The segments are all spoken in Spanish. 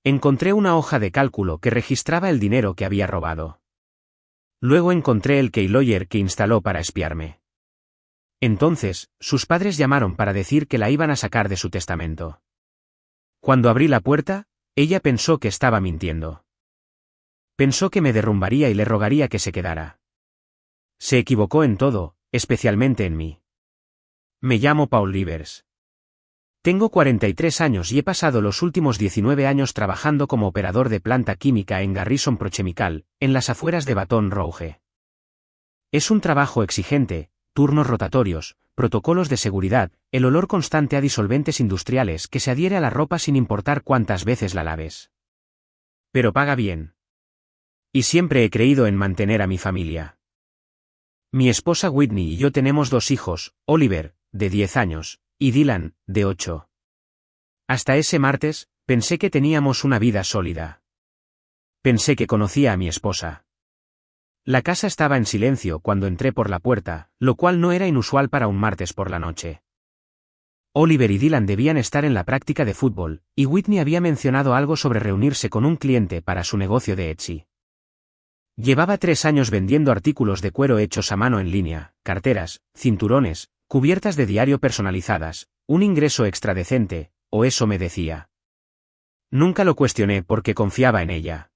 Encontré una hoja de cálculo que registraba el dinero que había robado. Luego encontré el keylogger que instaló para espiarme. Entonces, sus padres llamaron para decir que la iban a sacar de su testamento. Cuando abrí la puerta, ella pensó que estaba mintiendo. Pensó que me derrumbaría y le rogaría que se quedara. Se equivocó en todo, especialmente en mí. Me llamo Paul Rivers. Tengo 43 años y he pasado los últimos 19 años trabajando como operador de planta química en Garrison Prochemical, en las afueras de Baton Rouge. Es un trabajo exigente, turnos rotatorios, protocolos de seguridad, el olor constante a disolventes industriales que se adhiere a la ropa sin importar cuántas veces la laves. Pero paga bien. Y siempre he creído en mantener a mi familia. Mi esposa Whitney y yo tenemos 2 hijos, Oliver, de 10 años, y Dylan, de 8. Hasta ese martes, pensé que teníamos una vida sólida. Pensé que conocía a mi esposa. La casa estaba en silencio cuando entré por la puerta, lo cual no era inusual para un martes por la noche. Oliver y Dylan debían estar en la práctica de fútbol, y Whitney había mencionado algo sobre reunirse con un cliente para su negocio de Etsy. Llevaba 3 años vendiendo artículos de cuero hechos a mano en línea, carteras, cinturones, cubiertas de diario personalizadas, un ingreso extra decente, o eso me decía. Nunca lo cuestioné porque confiaba en ella.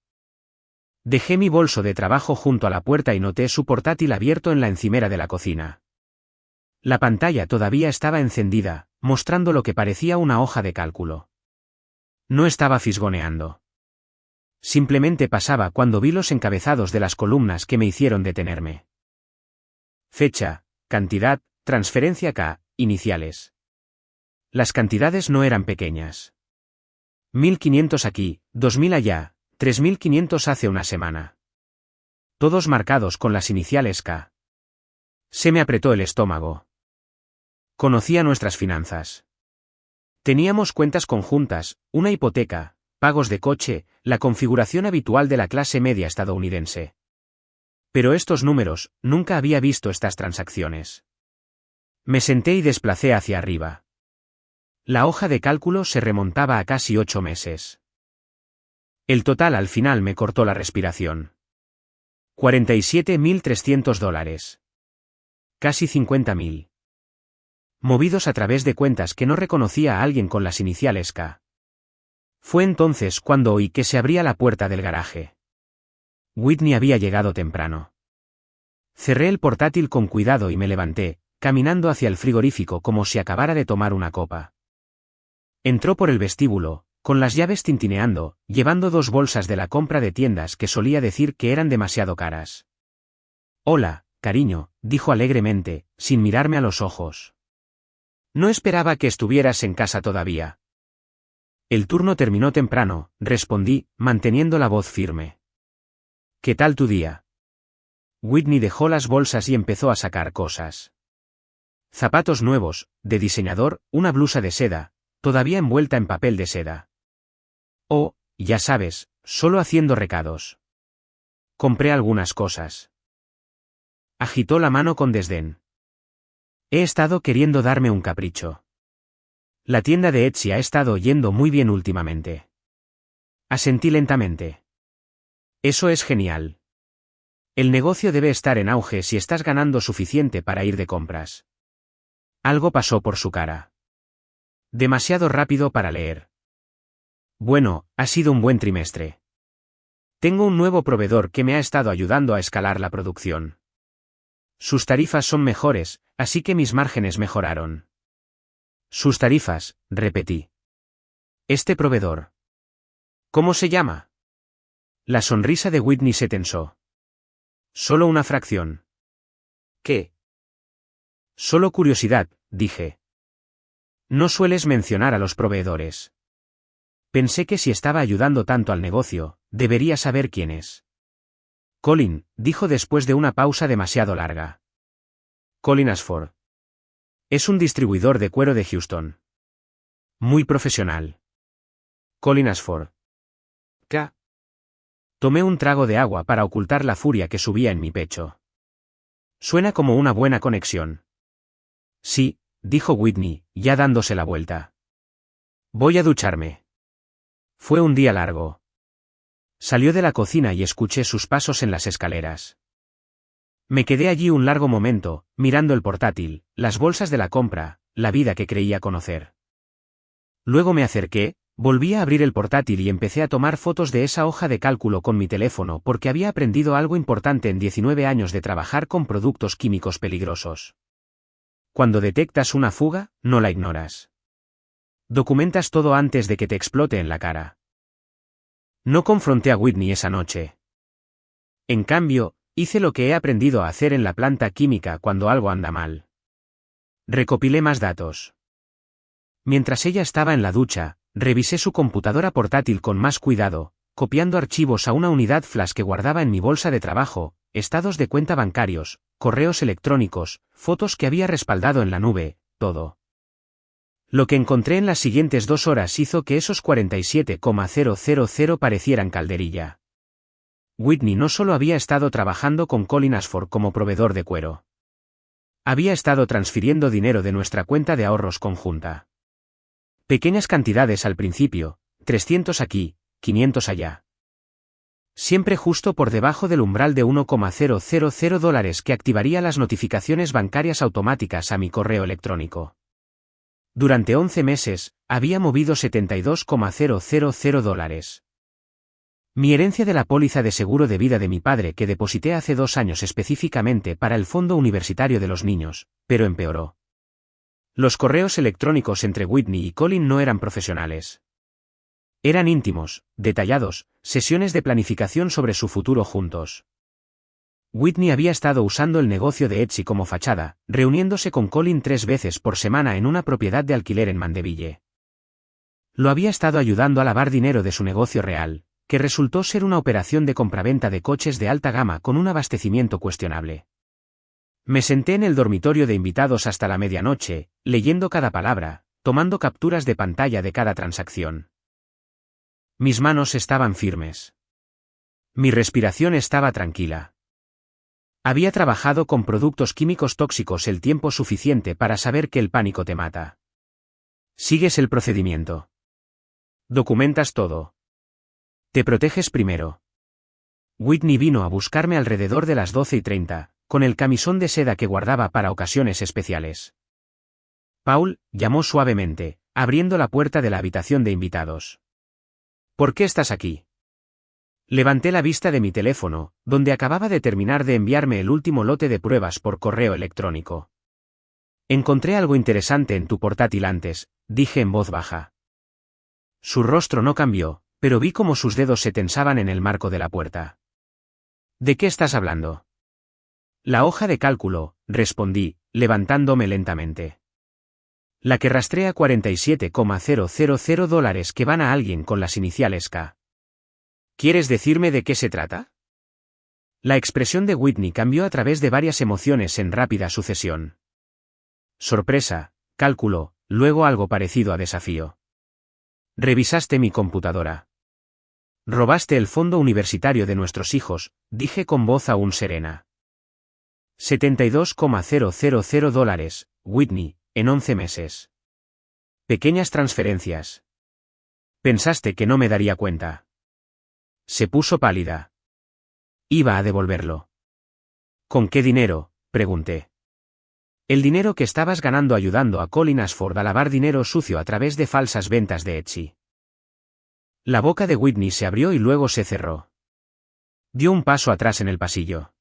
Dejé mi bolso de trabajo junto a la puerta y noté su portátil abierto en la encimera de la cocina. La pantalla todavía estaba encendida, mostrando lo que parecía una hoja de cálculo. No estaba fisgoneando. Simplemente pasaba cuando vi los encabezados de las columnas que me hicieron detenerme. Fecha, cantidad, transferencia K, iniciales. Las cantidades no eran pequeñas. 1.500 aquí, 2.000 allá, 3.500 hace una semana. Todos marcados con las iniciales K. Se me apretó el estómago. Conocía nuestras finanzas. Teníamos cuentas conjuntas, una hipoteca, pagos de coche, la configuración habitual de la clase media estadounidense. Pero estos números, nunca había visto estas transacciones. Me senté y desplacé hacia arriba. La hoja de cálculo se remontaba a casi 8 meses. El total al final me cortó la respiración. $47.300. Casi 50.000. Movidos a través de cuentas que no reconocía a alguien con las iniciales K. Fue entonces cuando oí que se abría la puerta del garaje. Whitney había llegado temprano. Cerré el portátil con cuidado y me levanté, caminando hacia el frigorífico como si acabara de tomar una copa. Entró por el vestíbulo, con las llaves tintineando, llevando 2 bolsas de la compra de tiendas que solía decir que eran demasiado caras. Hola, cariño, dijo alegremente, sin mirarme a los ojos. No esperaba que estuvieras en casa todavía. El turno terminó temprano, respondí, manteniendo la voz firme. ¿Qué tal tu día? Whitney dejó las bolsas y empezó a sacar cosas. Zapatos nuevos, de diseñador, una blusa de seda, todavía envuelta en papel de seda. Oh, ya sabes, solo haciendo recados. Compré algunas cosas. Agitó la mano con desdén. He estado queriendo darme un capricho. La tienda de Etsy ha estado yendo muy bien últimamente. Asentí lentamente. Eso es genial. El negocio debe estar en auge si estás ganando suficiente para ir de compras. Algo pasó por su cara. Demasiado rápido para leer. Bueno, ha sido un buen trimestre. Tengo un nuevo proveedor que me ha estado ayudando a escalar la producción. Sus tarifas son mejores, así que mis márgenes mejoraron. Sus tarifas, repetí. Este proveedor. ¿Cómo se llama? La sonrisa de Whitney se tensó. Solo una fracción. ¿Qué? Solo curiosidad, dije. No sueles mencionar a los proveedores. Pensé que si estaba ayudando tanto al negocio, debería saber quién es. Colin, dijo después de una pausa demasiado larga. Colin Ashford. Es un distribuidor de cuero de Houston. Muy profesional. Colin Ashford. K. Tomé un trago de agua para ocultar la furia que subía en mi pecho. Suena como una buena conexión. Sí, dijo Whitney, ya dándose la vuelta. Voy a ducharme. Fue un día largo. Salió de la cocina y escuché sus pasos en las escaleras. Me quedé allí un largo momento, mirando el portátil, las bolsas de la compra, la vida que creía conocer. Luego me acerqué, volví a abrir el portátil y empecé a tomar fotos de esa hoja de cálculo con mi teléfono porque había aprendido algo importante en 19 años de trabajar con productos químicos peligrosos. Cuando detectas una fuga, no la ignoras. Documentas todo antes de que te explote en la cara. No confronté a Whitney esa noche. En cambio, hice lo que he aprendido a hacer en la planta química cuando algo anda mal. Recopilé más datos. Mientras ella estaba en la ducha, revisé su computadora portátil con más cuidado, copiando archivos a una unidad flash que guardaba en mi bolsa de trabajo, estados de cuenta bancarios, correos electrónicos, fotos que había respaldado en la nube, todo. Lo que encontré en las siguientes 2 horas hizo que esos 47,000 parecieran calderilla. Whitney no solo había estado trabajando con Colin Ashford como proveedor de cuero. Había estado transfiriendo dinero de nuestra cuenta de ahorros conjunta. Pequeñas cantidades al principio, 300 aquí, 500 allá. Siempre justo por debajo del umbral de $1,000 que activaría las notificaciones bancarias automáticas a mi correo electrónico. Durante 11 meses, había movido $72,000. Mi herencia de la póliza de seguro de vida de mi padre que deposité hace 2 años específicamente para el Fondo Universitario de los Niños, pero empeoró. Los correos electrónicos entre Whitney y Colin no eran profesionales. Eran íntimos, detallados, sesiones de planificación sobre su futuro juntos. Whitney había estado usando el negocio de Etsy como fachada, reuniéndose con Colin 3 veces por semana en una propiedad de alquiler en Mandeville. Lo había estado ayudando a lavar dinero de su negocio real, que resultó ser una operación de compraventa de coches de alta gama con un abastecimiento cuestionable. Me senté en el dormitorio de invitados hasta la medianoche, leyendo cada palabra, tomando capturas de pantalla de cada transacción. Mis manos estaban firmes. Mi respiración estaba tranquila. Había trabajado con productos químicos tóxicos el tiempo suficiente para saber que el pánico te mata. Sigues el procedimiento. Documentas todo. Te proteges primero. Whitney vino a buscarme alrededor de las 12:30. Con el camisón de seda que guardaba para ocasiones especiales. Paul, llamó suavemente, abriendo la puerta de la habitación de invitados. ¿Por qué estás aquí? Levanté la vista de mi teléfono, donde acababa de terminar de enviarme el último lote de pruebas por correo electrónico. Encontré algo interesante en tu portátil antes, dije en voz baja. Su rostro no cambió, pero vi cómo sus dedos se tensaban en el marco de la puerta. ¿De qué estás hablando? La hoja de cálculo, respondí, levantándome lentamente. La que rastrea $47,000 que van a alguien con las iniciales K. ¿Quieres decirme de qué se trata? La expresión de Whitney cambió a través de varias emociones en rápida sucesión. Sorpresa, cálculo, luego algo parecido a desafío. Revisaste mi computadora. Robaste el fondo universitario de nuestros hijos, dije con voz aún serena. $72,000, Whitney, en 11 meses. Pequeñas transferencias. Pensaste que no me daría cuenta. Se puso pálida. Iba a devolverlo. ¿Con qué dinero?, pregunté. El dinero que estabas ganando ayudando a Colin Ashford a lavar dinero sucio a través de falsas ventas de Etsy. La boca de Whitney se abrió y luego se cerró. Dio un paso atrás en el pasillo.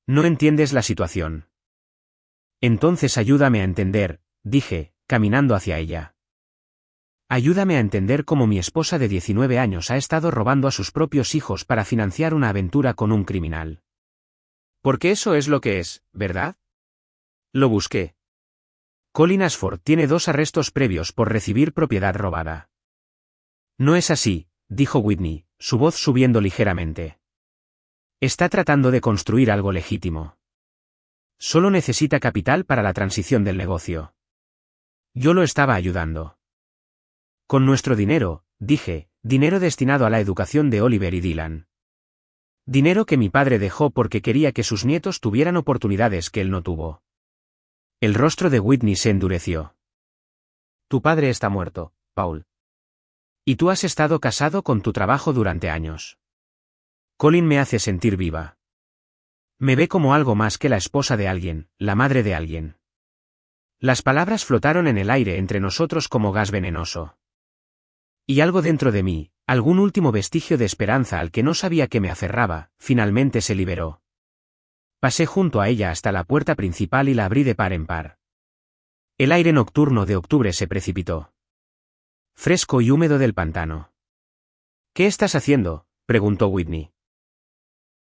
No entiendes la situación. Entonces ayúdame a entender, dije, caminando hacia ella. Ayúdame a entender cómo mi esposa de 19 años ha estado robando a sus propios hijos para financiar una aventura con un criminal. Porque eso es lo que es, ¿verdad? Lo busqué. Colin Ashford tiene 2 arrestos previos por recibir propiedad robada. No es así, dijo Whitney, su voz subiendo ligeramente. Está tratando de construir algo legítimo. Solo necesita capital para la transición del negocio. Yo lo estaba ayudando. Con nuestro dinero, dije, dinero destinado a la educación de Oliver y Dylan. Dinero que mi padre dejó porque quería que sus nietos tuvieran oportunidades que él no tuvo. El rostro de Whitney se endureció. Tu padre está muerto, Paul. Y tú has estado casado con tu trabajo durante años. Colin me hace sentir viva. Me ve como algo más que la esposa de alguien, la madre de alguien. Las palabras flotaron en el aire entre nosotros como gas venenoso. Y algo dentro de mí, algún último vestigio de esperanza al que no sabía que me aferraba, finalmente se liberó. Pasé junto a ella hasta la puerta principal y la abrí de par en par. El aire nocturno de octubre se precipitó. Fresco y húmedo del pantano. ¿Qué estás haciendo?, preguntó Whitney.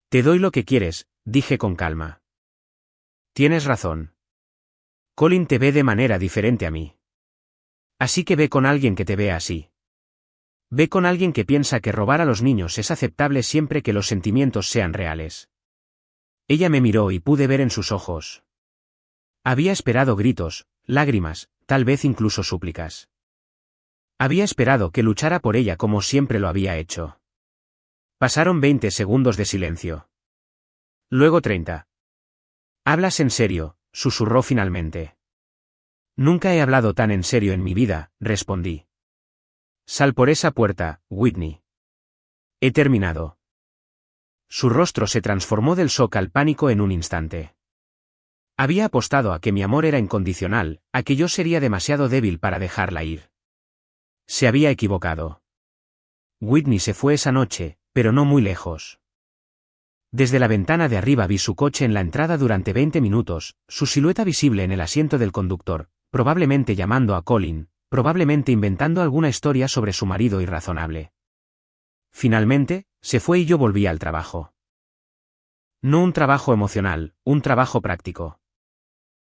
Te doy lo que quieres, dije con calma. Tienes razón. Colin te ve de manera diferente a mí. Así que ve con alguien que te vea así. Ve con alguien que piensa que robar a los niños es aceptable siempre que los sentimientos sean reales. Ella me miró y pude ver en sus ojos. Había esperado gritos, lágrimas, tal vez incluso súplicas. Había esperado que luchara por ella como siempre lo había hecho. Pasaron 20 segundos de silencio. Luego 30. ¿Hablas en serio?, susurró finalmente. Nunca he hablado tan en serio en mi vida, respondí. Sal por esa puerta, Whitney. He terminado. Su rostro se transformó del shock al pánico en un instante. Había apostado a que mi amor era incondicional, a que yo sería demasiado débil para dejarla ir. Se había equivocado. Whitney se fue esa noche, pero no muy lejos. Desde la ventana de arriba vi su coche en la entrada durante 20 minutos, su silueta visible en el asiento del conductor, probablemente llamando a Colin, probablemente inventando alguna historia sobre su marido irrazonable. Finalmente, se fue y yo volví al trabajo. No un trabajo emocional, un trabajo práctico.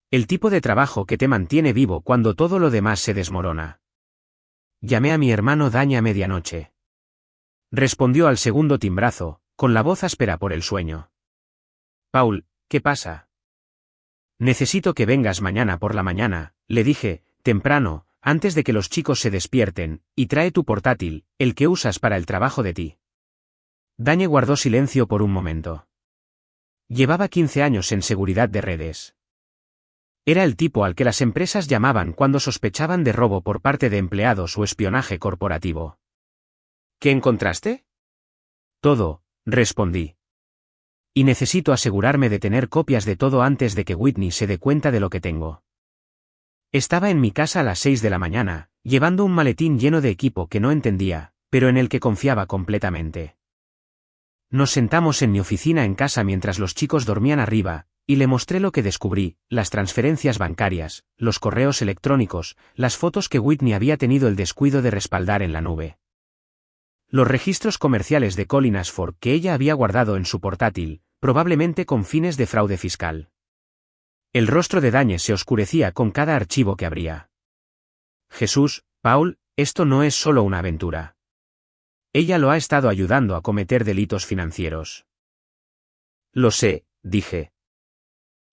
El tipo de trabajo que te mantiene vivo cuando todo lo demás se desmorona. Llamé a mi hermano Danny a medianoche. Respondió al segundo timbrazo, con la voz áspera por el sueño. Paul, ¿qué pasa? Necesito que vengas mañana por la mañana, le dije, temprano, antes de que los chicos se despierten, y trae tu portátil, el que usas para el trabajo de ti. Danny guardó silencio por un momento. Llevaba 15 años en seguridad de redes. Era el tipo al que las empresas llamaban cuando sospechaban de robo por parte de empleados o espionaje corporativo. ¿Qué encontraste? Todo, respondí. Y necesito asegurarme de tener copias de todo antes de que Whitney se dé cuenta de lo que tengo. Estaba en mi casa a las 6 de la mañana, llevando un maletín lleno de equipo que no entendía, pero en el que confiaba completamente. Nos sentamos en mi oficina en casa mientras los chicos dormían arriba, y le mostré lo que descubrí, las transferencias bancarias, los correos electrónicos, las fotos que Whitney había tenido el descuido de respaldar en la nube. Los registros comerciales de Colin Ashford que ella había guardado en su portátil, probablemente con fines de fraude fiscal. El rostro de Danny se oscurecía con cada archivo que abría. Jesús, Paul, esto no es solo una aventura. Ella lo ha estado ayudando a cometer delitos financieros. Lo sé, dije.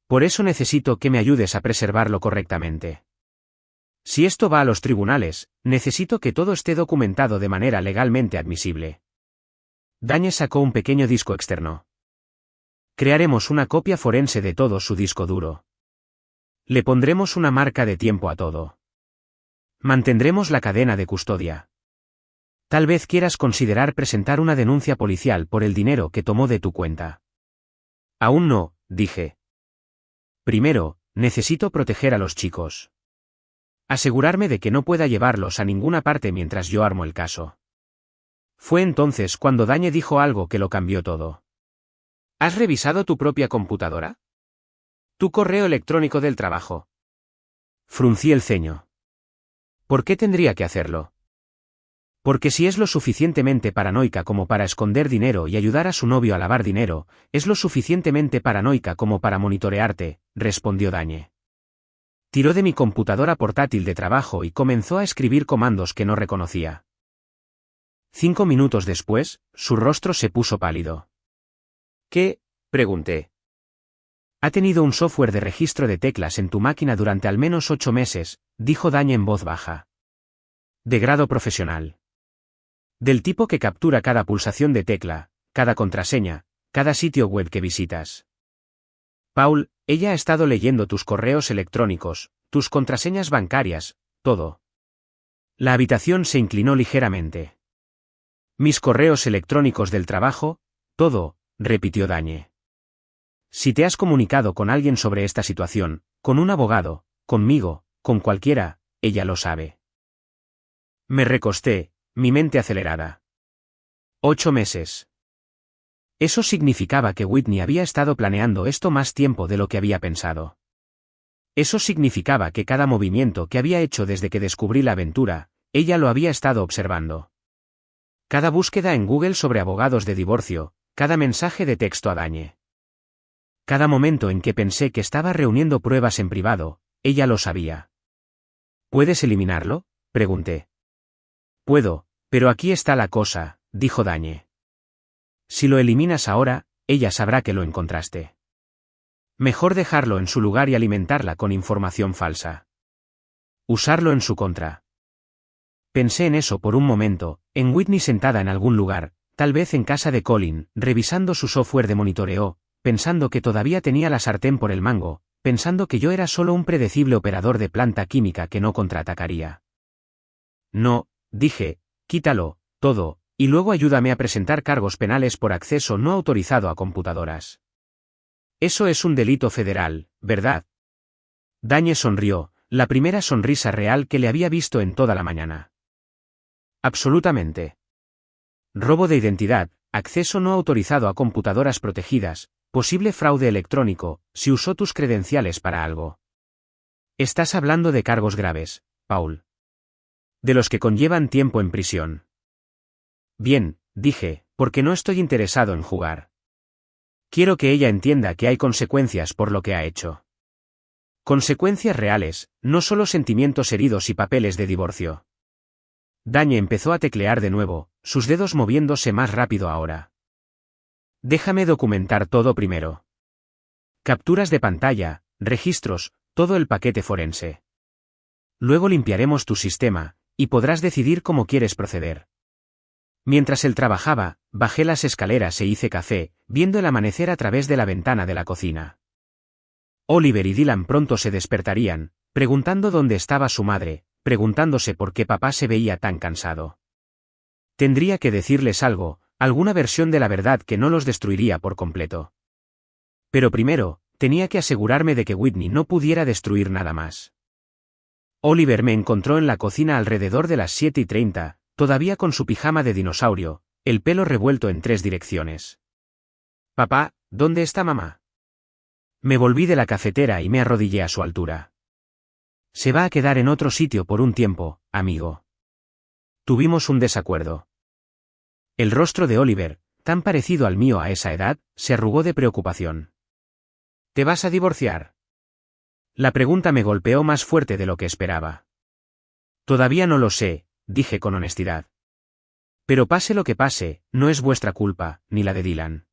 Por eso necesito que me ayudes a preservarlo correctamente. Si esto va a los tribunales, necesito que todo esté documentado de manera legalmente admisible. Danny sacó un pequeño disco externo. Crearemos una copia forense de todo su disco duro. Le pondremos una marca de tiempo a todo. Mantendremos la cadena de custodia. Tal vez quieras considerar presentar una denuncia policial por el dinero que tomó de tu cuenta. Aún no, dije. Primero, necesito proteger a los chicos. Asegurarme de que no pueda llevarlos a ninguna parte mientras yo armo el caso. Fue entonces cuando Danny dijo algo que lo cambió todo. ¿Has revisado tu propia computadora? ¿Tu correo electrónico del trabajo? Fruncí el ceño. ¿Por qué tendría que hacerlo? Porque si es lo suficientemente paranoica como para esconder dinero y ayudar a su novio a lavar dinero, es lo suficientemente paranoica como para monitorearte, respondió Danny. Tiró de mi computadora portátil de trabajo y comenzó a escribir comandos que no reconocía. 5 minutos después, su rostro se puso pálido. ¿Qué? Pregunté. Ha tenido un software de registro de teclas en tu máquina durante al menos 8 meses, dijo Danny en voz baja. De grado profesional. Del tipo que captura cada pulsación de tecla, cada contraseña, cada sitio web que visitas. Paul, ella ha estado leyendo tus correos electrónicos, tus contraseñas bancarias, todo. La habitación se inclinó ligeramente. Mis correos electrónicos del trabajo, todo, repitió Dañe. Si te has comunicado con alguien sobre esta situación, con un abogado, conmigo, con cualquiera, ella lo sabe. Me recosté, mi mente acelerada. 8 meses. Eso significaba que Whitney había estado planeando esto más tiempo de lo que había pensado. Eso significaba que cada movimiento que había hecho desde que descubrí la aventura, ella lo había estado observando. Cada búsqueda en Google sobre abogados de divorcio, cada mensaje de texto a Dañe. Cada momento en que pensé que estaba reuniendo pruebas en privado, ella lo sabía. ¿Puedes eliminarlo?, pregunté. Puedo, pero aquí está la cosa, dijo Dañe. Si lo eliminas ahora, ella sabrá que lo encontraste. Mejor dejarlo en su lugar y alimentarla con información falsa. Usarlo en su contra. Pensé en eso por un momento, en Whitney sentada en algún lugar, tal vez en casa de Colin, revisando su software de monitoreo, pensando que todavía tenía la sartén por el mango, pensando que yo era solo un predecible operador de planta química que no contraatacaría. No, dije, quítalo, todo, y luego ayúdame a presentar cargos penales por acceso no autorizado a computadoras. Eso es un delito federal, ¿verdad? Dañe sonrió, la primera sonrisa real que le había visto en toda la mañana. Absolutamente. Robo de identidad, acceso no autorizado a computadoras protegidas, posible fraude electrónico, si usó tus credenciales para algo. Estás hablando de cargos graves, Paul. De los que conllevan tiempo en prisión. Bien, dije, porque no estoy interesado en jugar. Quiero que ella entienda que hay consecuencias por lo que ha hecho. Consecuencias reales, no solo sentimientos heridos y papeles de divorcio. Dañe empezó a teclear de nuevo, sus dedos moviéndose más rápido ahora. Déjame documentar todo primero. Capturas de pantalla, registros, todo el paquete forense. Luego limpiaremos tu sistema, y podrás decidir cómo quieres proceder. Mientras él trabajaba, bajé las escaleras e hice café, viendo el amanecer a través de la ventana de la cocina. Oliver y Dylan pronto se despertarían, preguntando dónde estaba su madre, preguntándose por qué papá se veía tan cansado. Tendría que decirles algo, alguna versión de la verdad que no los destruiría por completo. Pero primero, tenía que asegurarme de que Whitney no pudiera destruir nada más. Oliver me encontró en la cocina alrededor de las 7:30, todavía con su pijama de dinosaurio, el pelo revuelto en 3 direcciones. Papá, ¿dónde está mamá? Me volví de la cafetera y me arrodillé a su altura. Se va a quedar en otro sitio por un tiempo, amigo. Tuvimos un desacuerdo. El rostro de Oliver, tan parecido al mío a esa edad, se arrugó de preocupación. ¿Te vas a divorciar? La pregunta me golpeó más fuerte de lo que esperaba. Todavía no lo sé, dije con honestidad. Pero pase lo que pase, no es vuestra culpa, ni la de Dylan.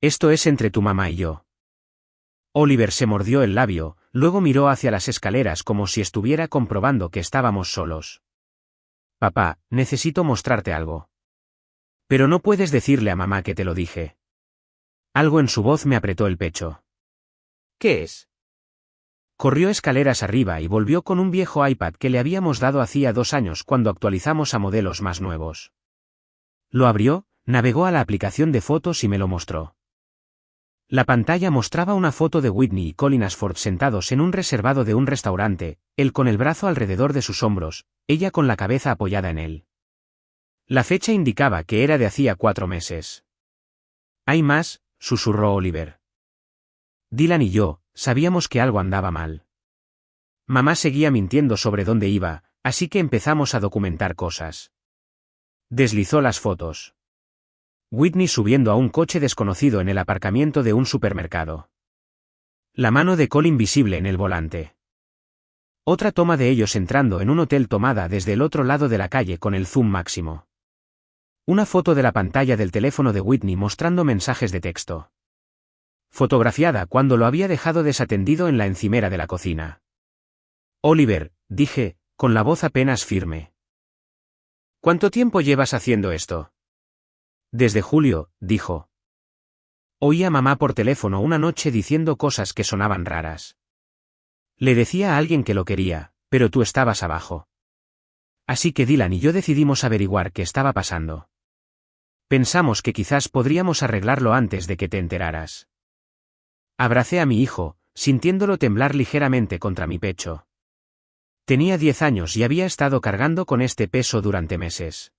Esto es entre tu mamá y yo. Oliver se mordió el labio, luego miró hacia las escaleras como si estuviera comprobando que estábamos solos. Papá, necesito mostrarte algo. Pero no puedes decirle a mamá que te lo dije. Algo en su voz me apretó el pecho. ¿Qué es? Corrió escaleras arriba y volvió con un viejo iPad que le habíamos dado hacía 2 años cuando actualizamos a modelos más nuevos. Lo abrió, navegó a la aplicación de fotos y me lo mostró. La pantalla mostraba una foto de Whitney y Colin Ashford sentados en un reservado de un restaurante, él con el brazo alrededor de sus hombros, ella con la cabeza apoyada en él. La fecha indicaba que era de hacía 4 meses. «Hay más», susurró Oliver. Dylan y yo sabíamos que algo andaba mal. Mamá seguía mintiendo sobre dónde iba, así que empezamos a documentar cosas. Deslizó las fotos. Whitney subiendo a un coche desconocido en el aparcamiento de un supermercado. La mano de Colin visible en el volante. Otra toma de ellos entrando en un hotel tomada desde el otro lado de la calle con el zoom máximo. Una foto de la pantalla del teléfono de Whitney mostrando mensajes de texto. Fotografiada cuando lo había dejado desatendido en la encimera de la cocina. Oliver, dije, con la voz apenas firme. ¿Cuánto tiempo llevas haciendo esto? Desde julio, dijo. Oí a mamá por teléfono una noche diciendo cosas que sonaban raras. Le decía a alguien que lo quería, pero tú estabas abajo. Así que Dylan y yo decidimos averiguar qué estaba pasando. Pensamos que quizás podríamos arreglarlo antes de que te enteraras. Abracé a mi hijo, sintiéndolo temblar ligeramente contra mi pecho. Tenía 10 años y había estado cargando con este peso durante meses.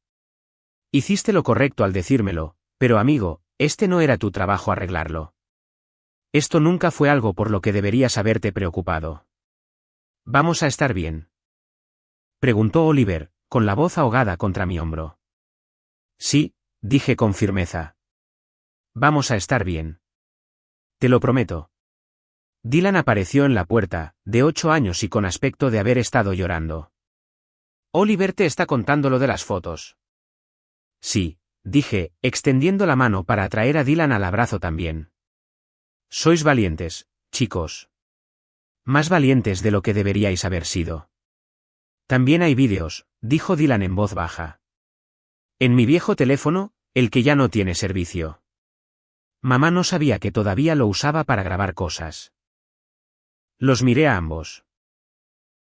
Hiciste lo correcto al decírmelo, pero amigo, este no era tu trabajo arreglarlo. Esto nunca fue algo por lo que deberías haberte preocupado. ¿Vamos a estar bien?, preguntó Oliver, con la voz ahogada contra mi hombro. Sí, dije con firmeza. Vamos a estar bien. Te lo prometo. Dylan apareció en la puerta, de 8 años y con aspecto de haber estado llorando. Oliver te está contando lo de las fotos. Sí, dije, extendiendo la mano para atraer a Dylan al abrazo también. Sois valientes, chicos. Más valientes de lo que deberíais haber sido. También hay vídeos, dijo Dylan en voz baja. En mi viejo teléfono, el que ya no tiene servicio. Mamá no sabía que todavía lo usaba para grabar cosas. Los miré a ambos.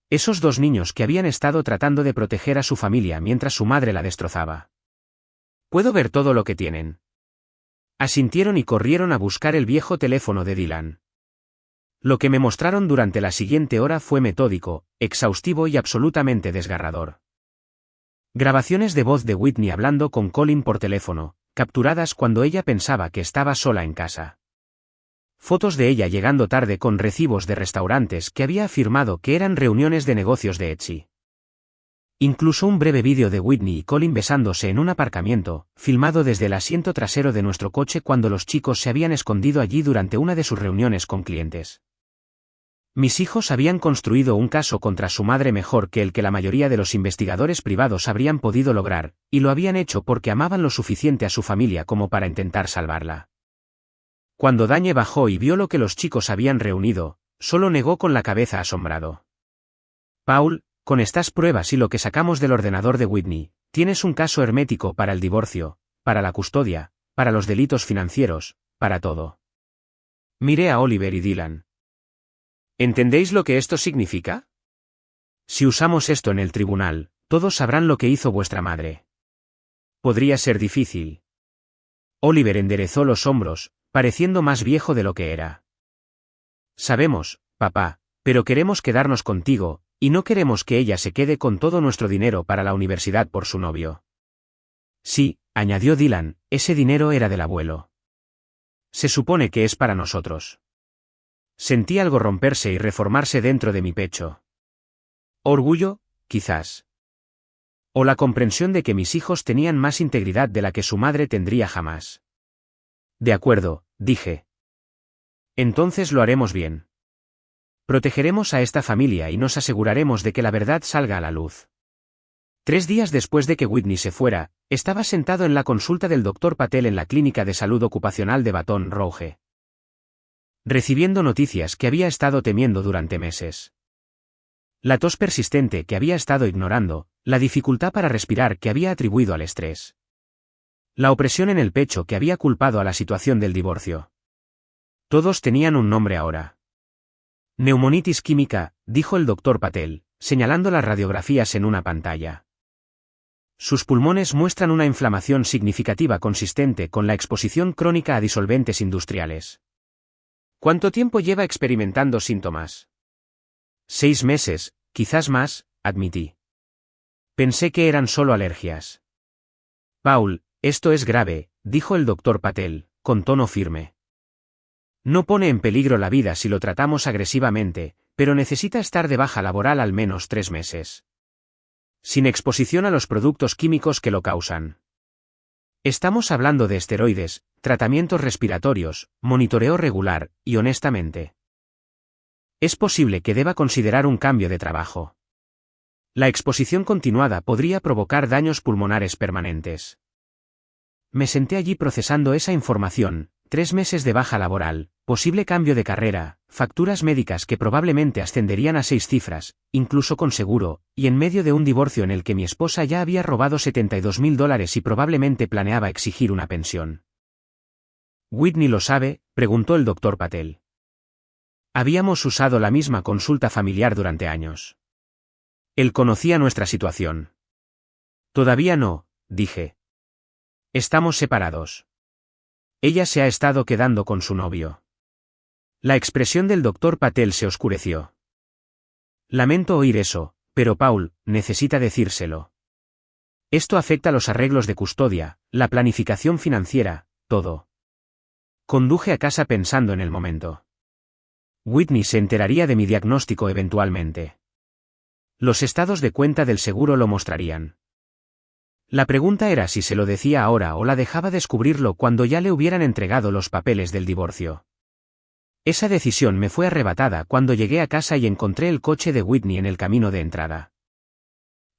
Esos 2 niños que habían estado tratando de proteger a su familia mientras su madre la destrozaba. Puedo ver todo lo que tienen. Asintieron y corrieron a buscar el viejo teléfono de Dylan. Lo que me mostraron durante la siguiente hora fue metódico, exhaustivo y absolutamente desgarrador. Grabaciones de voz de Whitney hablando con Colin por teléfono, capturadas cuando ella pensaba que estaba sola en casa. Fotos de ella llegando tarde con recibos de restaurantes que había afirmado que eran reuniones de negocios de Etsy. Incluso un breve vídeo de Whitney y Colin besándose en un aparcamiento, filmado desde el asiento trasero de nuestro coche cuando los chicos se habían escondido allí durante una de sus reuniones con clientes. Mis hijos habían construido un caso contra su madre mejor que el que la mayoría de los investigadores privados habrían podido lograr, y lo habían hecho porque amaban lo suficiente a su familia como para intentar salvarla. Cuando Dañe bajó y vio lo que los chicos habían reunido, solo negó con la cabeza asombrado. Paul, con estas pruebas y lo que sacamos del ordenador de Whitney, tienes un caso hermético para el divorcio, para la custodia, para los delitos financieros, para todo. Miré a Oliver y Dylan. ¿Entendéis lo que esto significa? Si usamos esto en el tribunal, todos sabrán lo que hizo vuestra madre. Podría ser difícil. Oliver enderezó los hombros, pareciendo más viejo de lo que era. Sabemos, papá, pero queremos quedarnos contigo, y no queremos que ella se quede con todo nuestro dinero para la universidad por su novio. Sí, añadió Dylan, ese dinero era del abuelo. Se supone que es para nosotros. Sentí algo romperse y reformarse dentro de mi pecho. Orgullo, quizás. O la comprensión de que mis hijos tenían más integridad de la que su madre tendría jamás. De acuerdo, dije. Entonces lo haremos bien. Protegeremos a esta familia y nos aseguraremos de que la verdad salga a la luz. 3 días después de que Whitney se fuera, estaba sentado en la consulta del Dr. Patel en la Clínica de Salud Ocupacional de Baton Rouge. Recibiendo noticias que había estado temiendo durante meses. La tos persistente que había estado ignorando, la dificultad para respirar que había atribuido al estrés. La opresión en el pecho que había culpado a la situación del divorcio. Todos tenían un nombre ahora. Neumonitis química, dijo el Dr. Patel, señalando las radiografías en una pantalla. Sus pulmones muestran una inflamación significativa consistente con la exposición crónica a disolventes industriales. ¿Cuánto tiempo lleva experimentando síntomas? 6 meses, quizás más, admití. Pensé que eran solo alergias. Paul, esto es grave, dijo el Dr. Patel, con tono firme. No pone en peligro la vida si lo tratamos agresivamente, pero necesita estar de baja laboral al menos 3 meses. Sin exposición a los productos químicos que lo causan. Estamos hablando de esteroides, tratamientos respiratorios, monitoreo regular, y honestamente. Es posible que deba considerar un cambio de trabajo. La exposición continuada podría provocar daños pulmonares permanentes. Me senté allí procesando esa información, 3 meses de baja laboral, posible cambio de carrera, facturas médicas que probablemente ascenderían a 6 cifras, incluso con seguro, y en medio de un divorcio en el que mi esposa ya había robado $72,000 y probablemente planeaba exigir una pensión. ¿Whitney lo sabe?, preguntó el Dr. Patel. Habíamos usado la misma consulta familiar durante años. Él conocía nuestra situación. Todavía no, dije. Estamos separados. Ella se ha estado quedando con su novio. La expresión del doctor Patel se oscureció. Lamento oír eso, pero Paul, necesita decírselo. Esto afecta los arreglos de custodia, la planificación financiera, todo. Conduje a casa pensando en el momento. Whitney se enteraría de mi diagnóstico eventualmente. Los estados de cuenta del seguro lo mostrarían. La pregunta era si se lo decía ahora o la dejaba descubrirlo cuando ya le hubieran entregado los papeles del divorcio. Esa decisión me fue arrebatada cuando llegué a casa y encontré el coche de Whitney en el camino de entrada.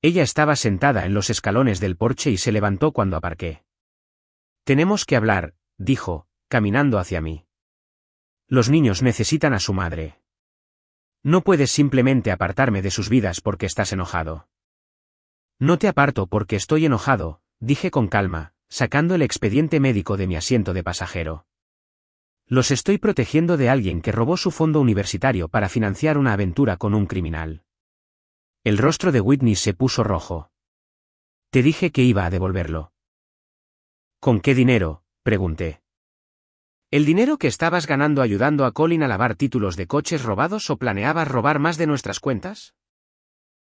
Ella estaba sentada en los escalones del porche y se levantó cuando aparqué. Tenemos que hablar, dijo, caminando hacia mí. Los niños necesitan a su madre. No puedes simplemente apartarme de sus vidas porque estás enojado. No te aparto porque estoy enojado, dije con calma, sacando el expediente médico de mi asiento de pasajero. Los estoy protegiendo de alguien que robó su fondo universitario para financiar una aventura con un criminal. El rostro de Whitney se puso rojo. Te dije que iba a devolverlo. ¿Con qué dinero?, pregunté. ¿El dinero que estabas ganando ayudando a Colin a lavar títulos de coches robados o planeabas robar más de nuestras cuentas?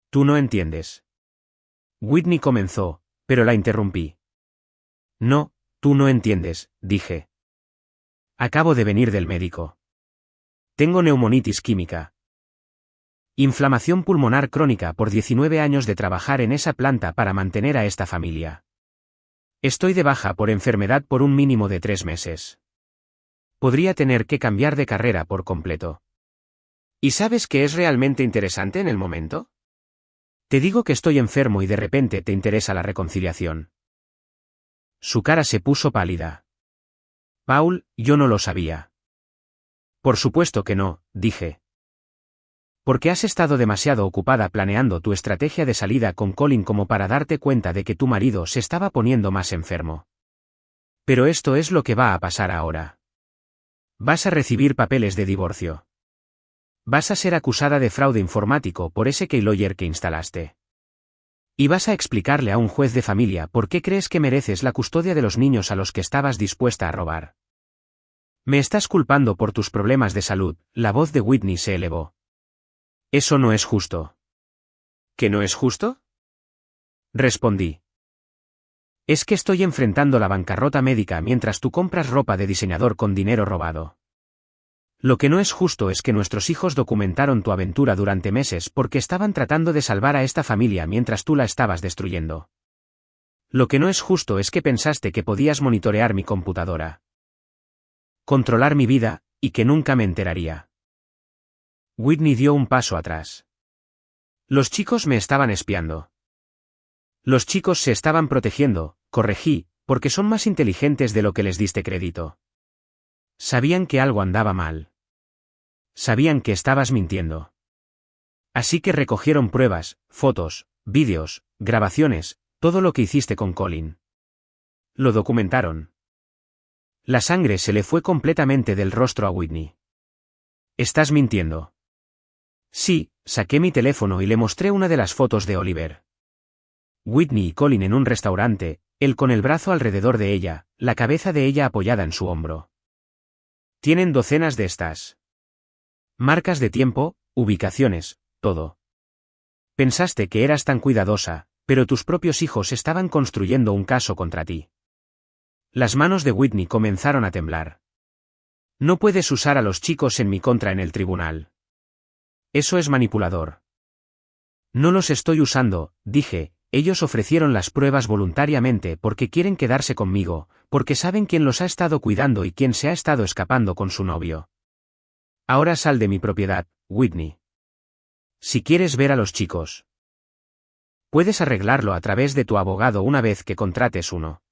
Tú no entiendes. Whitney comenzó, pero la interrumpí. No, tú no entiendes, dije. Acabo de venir del médico. Tengo neumonitis química. Inflamación pulmonar crónica por 19 años de trabajar en esa planta para mantener a esta familia. Estoy de baja por enfermedad por un mínimo de 3 meses. Podría tener que cambiar de carrera por completo. ¿Y sabes qué es realmente interesante en el momento? Te digo que estoy enfermo y de repente te interesa la reconciliación. Su cara se puso pálida. Paul, yo no lo sabía. Por supuesto que no, dije. Porque has estado demasiado ocupada planeando tu estrategia de salida con Colin como para darte cuenta de que tu marido se estaba poniendo más enfermo. Pero esto es lo que va a pasar ahora. Vas a recibir papeles de divorcio. Vas a ser acusada de fraude informático por ese keylawyer que instalaste. Y vas a explicarle a un juez de familia por qué crees que mereces la custodia de los niños a los que estabas dispuesta a robar. Me estás culpando por tus problemas de salud, la voz de Whitney se elevó. Eso no es justo. ¿Qué no es justo? Respondí. Es que estoy enfrentando la bancarrota médica mientras tú compras ropa de diseñador con dinero robado. Lo que no es justo es que nuestros hijos documentaron tu aventura durante meses porque estaban tratando de salvar a esta familia mientras tú la estabas destruyendo. Lo que no es justo es que pensaste que podías monitorear mi computadora, controlar mi vida, y que nunca me enteraría. Whitney dio un paso atrás. Los chicos me estaban espiando. Los chicos se estaban protegiendo, corregí, porque son más inteligentes de lo que les diste crédito. Sabían que algo andaba mal. Sabían que estabas mintiendo. Así que recogieron pruebas, fotos, vídeos, grabaciones, todo lo que hiciste con Colin. Lo documentaron. La sangre se le fue completamente del rostro a Whitney. Estás mintiendo. Sí, saqué mi teléfono y le mostré una de las fotos de Oliver. Whitney y Colin en un restaurante, él con el brazo alrededor de ella, la cabeza de ella apoyada en su hombro. Tienen docenas de estas. Marcas de tiempo, ubicaciones, todo. Pensaste que eras tan cuidadosa, pero tus propios hijos estaban construyendo un caso contra ti. Las manos de Whitney comenzaron a temblar. No puedes usar a los chicos en mi contra en el tribunal. Eso es manipulador. No los estoy usando, dije, ellos ofrecieron las pruebas voluntariamente porque quieren quedarse conmigo, porque saben quién los ha estado cuidando y quién se ha estado escapando con su novio. Ahora sal de mi propiedad, Whitney. Si quieres ver a los chicos, puedes arreglarlo a través de tu abogado una vez que contrates uno.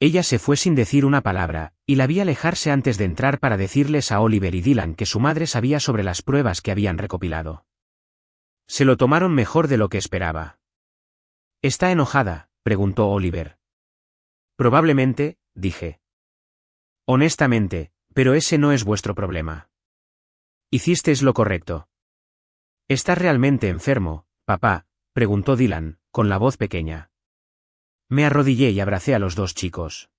Ella se fue sin decir una palabra, y la vi alejarse antes de entrar para decirles a Oliver y Dylan que su madre sabía sobre las pruebas que habían recopilado. Se lo tomaron mejor de lo que esperaba. ¿Está enojada?, preguntó Oliver. Probablemente, dije. Honestamente, pero ese no es vuestro problema. Hicisteis lo correcto. ¿Estás realmente enfermo, papá?, preguntó Dylan, con la voz pequeña. Me arrodillé y abracé a los dos chicos.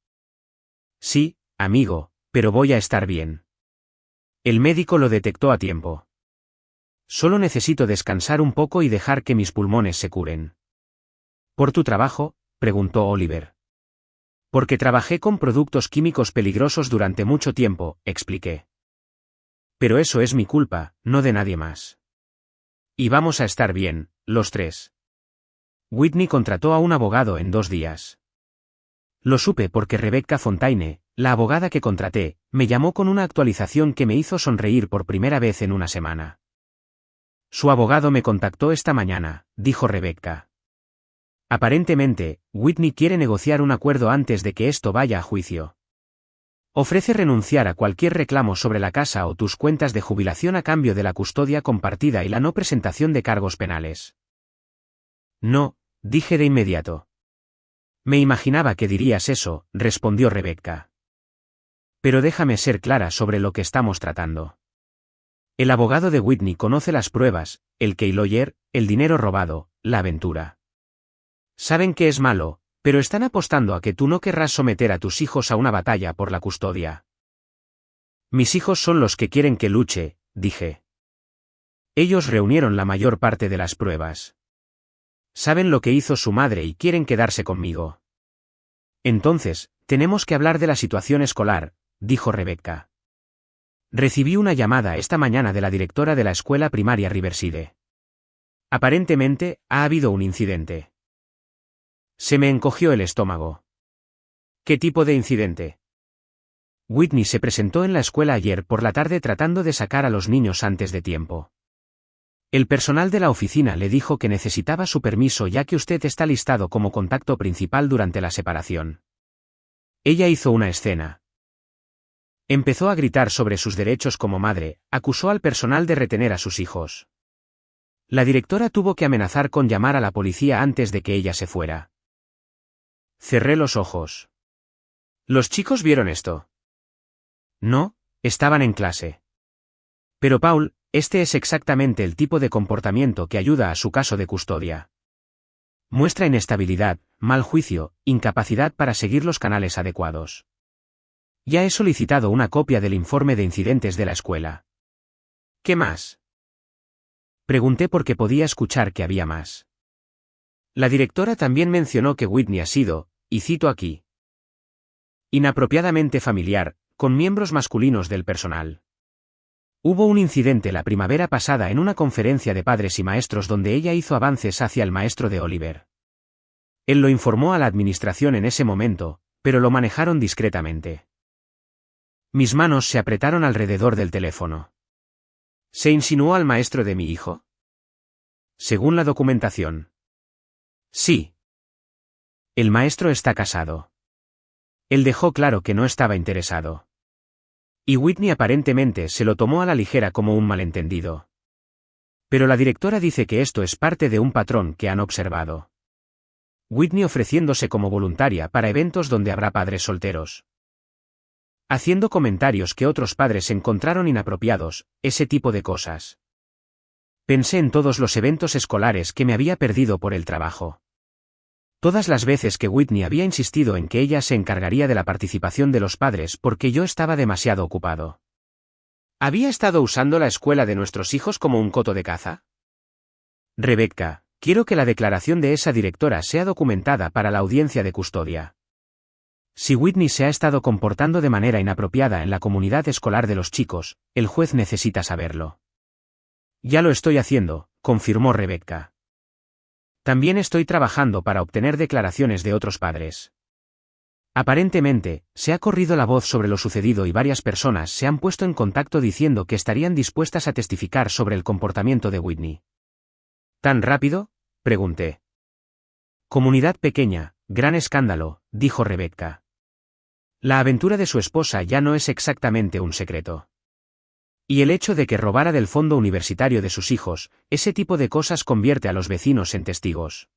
Sí, amigo, pero voy a estar bien. El médico lo detectó a tiempo. Solo necesito descansar un poco y dejar que mis pulmones se curen. ¿Por tu trabajo?, preguntó Oliver. Porque trabajé con productos químicos peligrosos durante mucho tiempo, expliqué. Pero eso es mi culpa, no de nadie más. Y vamos a estar bien, los tres. Whitney contrató a un abogado en 2 días. Lo supe porque Rebecca Fontaine, la abogada que contraté, me llamó con una actualización que me hizo sonreír por primera vez en una semana. Su abogado me contactó esta mañana, dijo Rebecca. Aparentemente, Whitney quiere negociar un acuerdo antes de que esto vaya a juicio. Ofrece renunciar a cualquier reclamo sobre la casa o tus cuentas de jubilación a cambio de la custodia compartida y la no presentación de cargos penales. No, dije de inmediato. Me imaginaba que dirías eso, respondió Rebecca. Pero déjame ser clara sobre lo que estamos tratando. El abogado de Whitney conoce las pruebas, el key lawyer, el dinero robado, la aventura. Saben que es malo, pero están apostando a que tú no querrás someter a tus hijos a una batalla por la custodia. Mis hijos son los que quieren que luche, dije. Ellos reunieron la mayor parte de las pruebas. Saben lo que hizo su madre y quieren quedarse conmigo. Entonces, tenemos que hablar de la situación escolar, dijo Rebecca. Recibí una llamada esta mañana de la directora de la escuela primaria Riverside. Aparentemente, ha habido un incidente. Se me encogió el estómago. ¿Qué tipo de incidente? Whitney se presentó en la escuela ayer por la tarde tratando de sacar a los niños antes de tiempo. El personal de la oficina le dijo que necesitaba su permiso ya que usted está listado como contacto principal durante la separación. Ella hizo una escena. Empezó a gritar sobre sus derechos como madre, acusó al personal de retener a sus hijos. La directora tuvo que amenazar con llamar a la policía antes de que ella se fuera. Cerré los ojos. ¿Los chicos vieron esto? No, estaban en clase. Pero Paul, este es exactamente el tipo de comportamiento que ayuda a su caso de custodia. Muestra inestabilidad, mal juicio, incapacidad para seguir los canales adecuados. Ya he solicitado una copia del informe de incidentes de la escuela. ¿Qué más? Pregunté porque podía escuchar que había más. La directora también mencionó que Whitney ha sido, y cito aquí, inapropiadamente familiar, con miembros masculinos del personal. Hubo un incidente la primavera pasada en una conferencia de padres y maestros donde ella hizo avances hacia el maestro de Oliver. Él lo informó a la administración en ese momento, pero lo manejaron discretamente. Mis manos se apretaron alrededor del teléfono. ¿Se insinuó al maestro de mi hijo? Según la documentación. Sí. El maestro está casado. Él dejó claro que no estaba interesado. Y Whitney aparentemente se lo tomó a la ligera como un malentendido. Pero la directora dice que esto es parte de un patrón que han observado. Whitney ofreciéndose como voluntaria para eventos donde habrá padres solteros. Haciendo comentarios que otros padres encontraron inapropiados, ese tipo de cosas. Pensé en todos los eventos escolares que me había perdido por el trabajo. Todas las veces que Whitney había insistido en que ella se encargaría de la participación de los padres porque yo estaba demasiado ocupado. ¿Había estado usando la escuela de nuestros hijos como un coto de caza? Rebecca, quiero que la declaración de esa directora sea documentada para la audiencia de custodia. Si Whitney se ha estado comportando de manera inapropiada en la comunidad escolar de los chicos, el juez necesita saberlo. Ya lo estoy haciendo, confirmó Rebecca. También estoy trabajando para obtener declaraciones de otros padres. Aparentemente, se ha corrido la voz sobre lo sucedido y varias personas se han puesto en contacto diciendo que estarían dispuestas a testificar sobre el comportamiento de Whitney. ¿Tan rápido?, pregunté. Comunidad pequeña, gran escándalo, dijo Rebecca. La aventura de su esposa ya no es exactamente un secreto. Y el hecho de que robara del fondo universitario de sus hijos, ese tipo de cosas convierte a los vecinos en testigos.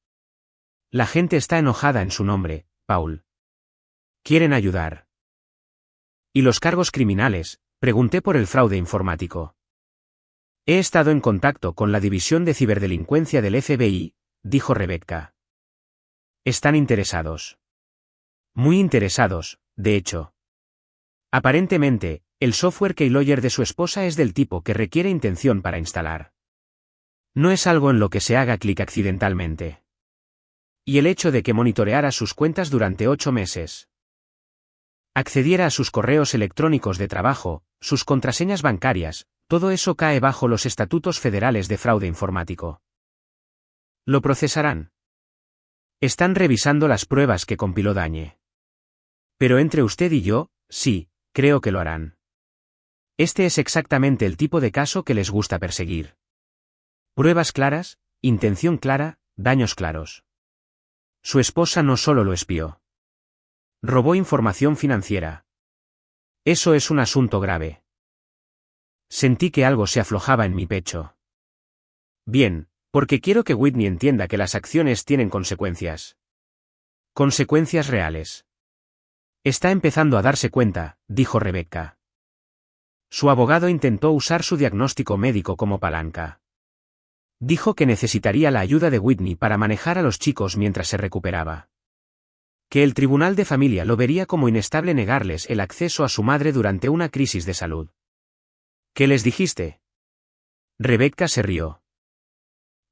La gente está enojada en su nombre, Paul. Quieren ayudar. ¿Y los cargos criminales?, pregunté por el fraude informático. He estado en contacto con la División de Ciberdelincuencia del FBI, dijo Rebecca. Están interesados. Muy interesados, de hecho. Aparentemente, el software Keylogger de su esposa es del tipo que requiere intención para instalar. No es algo en lo que se haga clic accidentalmente. Y el hecho de que monitoreara sus cuentas durante 8 meses. Accediera a sus correos electrónicos de trabajo, sus contraseñas bancarias, todo eso cae bajo los estatutos federales de fraude informático. Lo procesarán. Están revisando las pruebas que compiló Dañe. Pero entre usted y yo, sí, creo que lo harán. Este es exactamente el tipo de caso que les gusta perseguir. Pruebas claras, intención clara, daños claros. Su esposa no solo lo espió. Robó información financiera. Eso es un asunto grave. Sentí que algo se aflojaba en mi pecho. Bien, porque quiero que Whitney entienda que las acciones tienen consecuencias. Consecuencias reales. Está empezando a darse cuenta, dijo Rebecca. Su abogado intentó usar su diagnóstico médico como palanca. Dijo que necesitaría la ayuda de Whitney para manejar a los chicos mientras se recuperaba. Que el tribunal de familia lo vería como inestable negarles el acceso a su madre durante una crisis de salud. ¿Qué les dijiste? Rebecca se rió.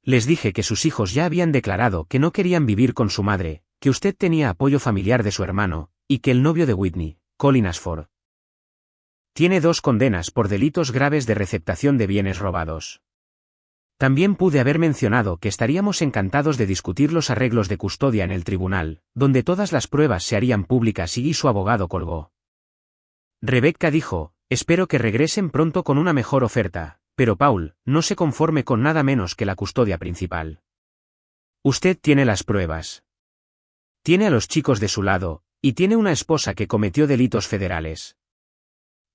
Les dije que sus hijos ya habían declarado que no querían vivir con su madre, que usted tenía apoyo familiar de su hermano, y que el novio de Whitney, Colin Ashford, tiene 2 condenas por delitos graves de receptación de bienes robados. También pude haber mencionado que estaríamos encantados de discutir los arreglos de custodia en el tribunal, donde todas las pruebas se harían públicas y su abogado colgó. Rebecca dijo, espero que regresen pronto con una mejor oferta, pero Paul, no se conforme con nada menos que la custodia principal. Usted tiene las pruebas. Tiene a los chicos de su lado, y tiene una esposa que cometió delitos federales.